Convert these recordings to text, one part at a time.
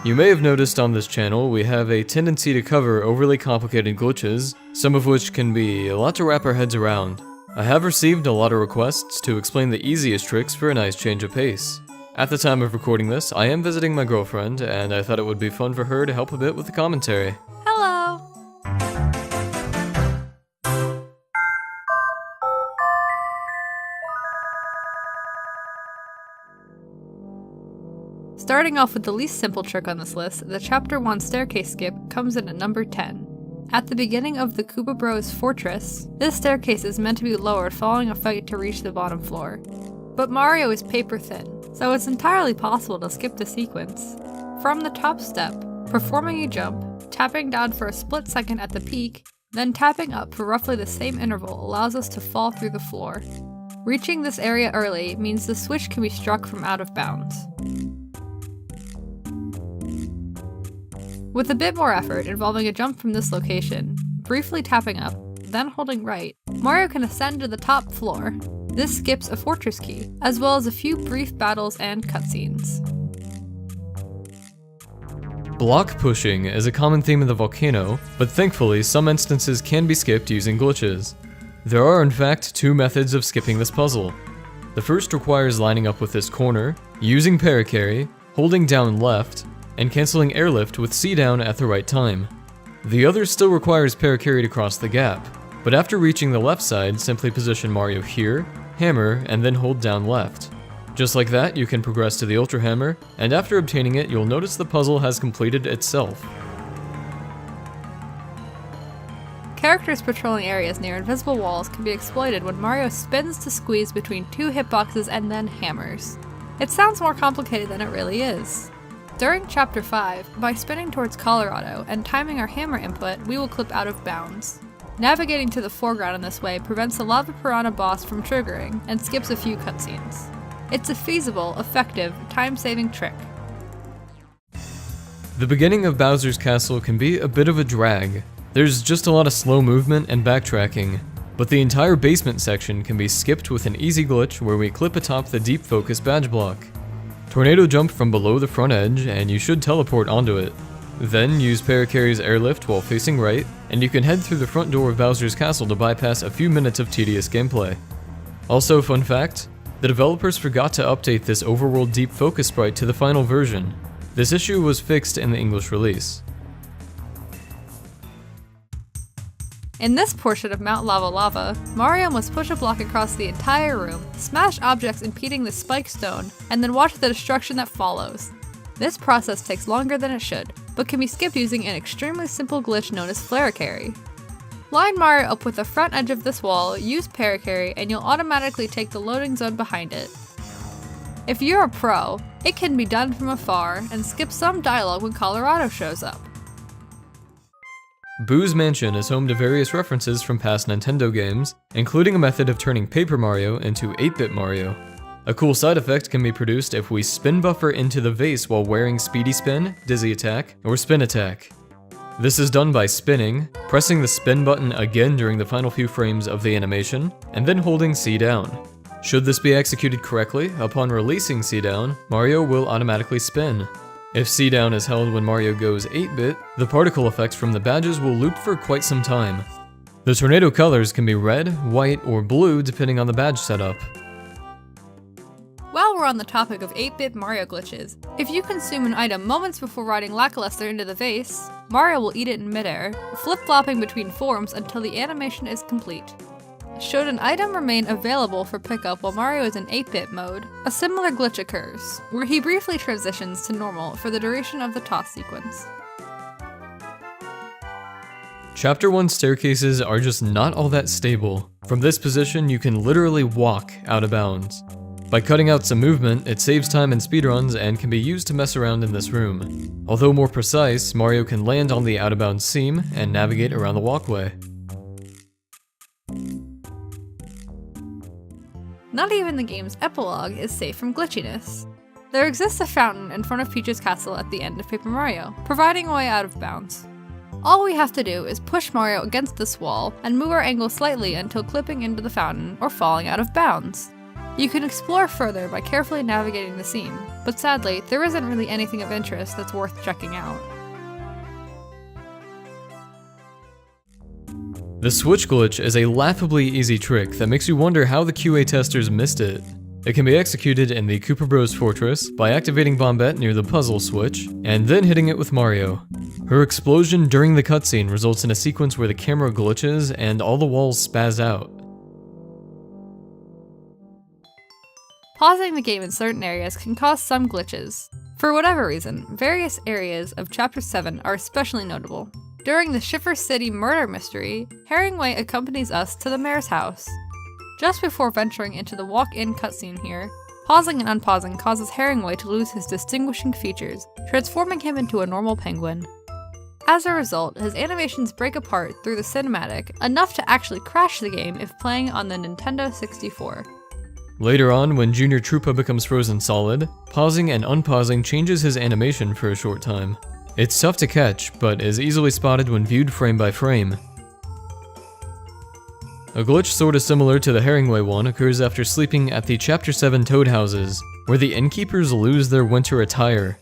You may have noticed on this channel we have a tendency to cover overly complicated glitches, some of which can be a lot to wrap our heads around. I have received a lot of requests to explain the easiest tricks for a nice change of pace. At the time of recording this, I am visiting my girlfriend, and I thought it would be fun for her to help a bit with the commentary. Hello! Starting off with the least simple trick on this list, the Chapter 1 staircase skip comes in at number 10. At the beginning of the Koopa Bros fortress, this staircase is meant to be lowered following a fight to reach the bottom floor. But Mario is paper thin, so it's entirely possible to skip the sequence. From the top step, performing a jump, tapping down for a split second at the peak, then tapping up for roughly the same interval allows us to fall through the floor. Reaching this area early means the switch can be struck from out of bounds. With a bit more effort involving a jump from this location, briefly tapping up, then holding right, Mario can ascend to the top floor. This skips a fortress key, as well as a few brief battles and cutscenes. Block pushing is a common theme in the volcano, but thankfully some instances can be skipped using glitches. There are in fact two methods of skipping this puzzle. The first requires lining up with this corner, using paracarry, holding down left, and canceling airlift with C down at the right time. The other still requires paracarry to cross the gap, but after reaching the left side, simply position Mario here, hammer, and then hold down left. Just like that, you can progress to the Ultra Hammer, and after obtaining it, you'll notice the puzzle has completed itself. Characters patrolling areas near invisible walls can be exploited when Mario spins to squeeze between two hitboxes and then hammers. It sounds more complicated than it really is. During Chapter 5, by spinning towards Colorado and timing our hammer input, we will clip out of bounds. Navigating to the foreground in this way prevents the Lava Piranha boss from triggering and skips a few cutscenes. It's a feasible, effective, time-saving trick. The beginning of Bowser's Castle can be a bit of a drag. There's just a lot of slow movement and backtracking, but the entire basement section can be skipped with an easy glitch where we clip atop the deep focus badge block. Tornado jump from below the front edge, and you should teleport onto it. Then use Paracarry's airlift while facing right, and you can head through the front door of Bowser's Castle to bypass a few minutes of tedious gameplay. Also, fun fact, the developers forgot to update this overworld deep focus sprite to the final version. This issue was fixed in the English release. In this portion of Mount Lava Lava, Mario must push a block across the entire room, smash objects impeding the spike stone, and then watch the destruction that follows. This process takes longer than it should, but can be skipped using an extremely simple glitch known as Flare-Carry. Line Mario up with the front edge of this wall, use Paracarry, and you'll automatically take the loading zone behind it. If you're a pro, it can be done from afar and skip some dialogue when Colorado shows up. Boo's Mansion is home to various references from past Nintendo games, including a method of turning Paper Mario into 8-bit Mario. A cool side effect can be produced if we spin buffer into the vase while wearing Speedy Spin, Dizzy Attack, or Spin Attack. This is done by spinning, pressing the spin button again during the final few frames of the animation, and then holding C down. Should this be executed correctly, upon releasing C down, Mario will automatically spin. If C down is held when Mario goes 8-bit, the particle effects from the badges will loop for quite some time. The tornado colors can be red, white, or blue depending on the badge setup. While we're on the topic of 8-bit Mario glitches, if you consume an item moments before riding Lackluster into the vase, Mario will eat it in midair, flip-flopping between forms until the animation is complete. Should an item remain available for pickup while Mario is in 8-bit mode, a similar glitch occurs, where he briefly transitions to normal for the duration of the toss sequence. Chapter 1 staircases are just not all that stable. From this position, you can literally walk out of bounds. By cutting out some movement, it saves time in speedruns and can be used to mess around in this room. Although more precise, Mario can land on the out-of-bounds seam and navigate around the walkway. Not even the game's epilogue is safe from glitchiness. There exists a fountain in front of Peach's castle at the end of Paper Mario, providing a way out of bounds. All we have to do is push Mario against this wall and move our angle slightly until clipping into the fountain or falling out of bounds. You can explore further by carefully navigating the scene. but sadly, there isn't really anything of interest that's worth checking out. The switch glitch is a laughably easy trick that makes you wonder how the QA testers missed it. It can be executed in the Koopa Bros Fortress by activating Bombette near the puzzle switch, and then hitting it with Mario. Her explosion during the cutscene results in a sequence where the camera glitches and all the walls spaz out. Pausing the game in certain areas can cause some glitches. For whatever reason, various areas of Chapter 7 are especially notable. During the Schiffer City murder mystery, Herringway accompanies us to the mayor's house. Just before venturing into the walk-in cutscene here, pausing and unpausing causes Herringway to lose his distinguishing features, transforming him into a normal penguin. As a result, his animations break apart through the cinematic, enough to actually crash the game if playing on the Nintendo 64. Later on, when Junior Troopa becomes frozen solid, pausing and unpausing changes his animation for a short time. It's tough to catch, but is easily spotted when viewed frame by frame. A glitch sorta similar to the Herringway one occurs after sleeping at the Chapter 7 Toad Houses, where the innkeepers lose their winter attire.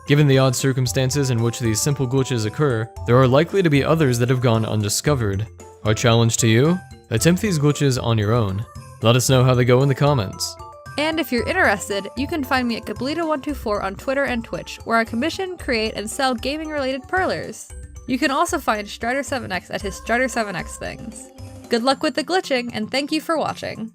Given the odd circumstances in which these simple glitches occur, there are likely to be others that have gone undiscovered. Our challenge to you? Attempt these glitches on your own. Let us know how they go in the comments. And if you're interested, you can find me at gableda124 on Twitter and Twitch, where I commission, create, and sell gaming-related perlers. You can also find Stryder7x at his Stryder7x things. Good luck with the glitching, and thank you for watching.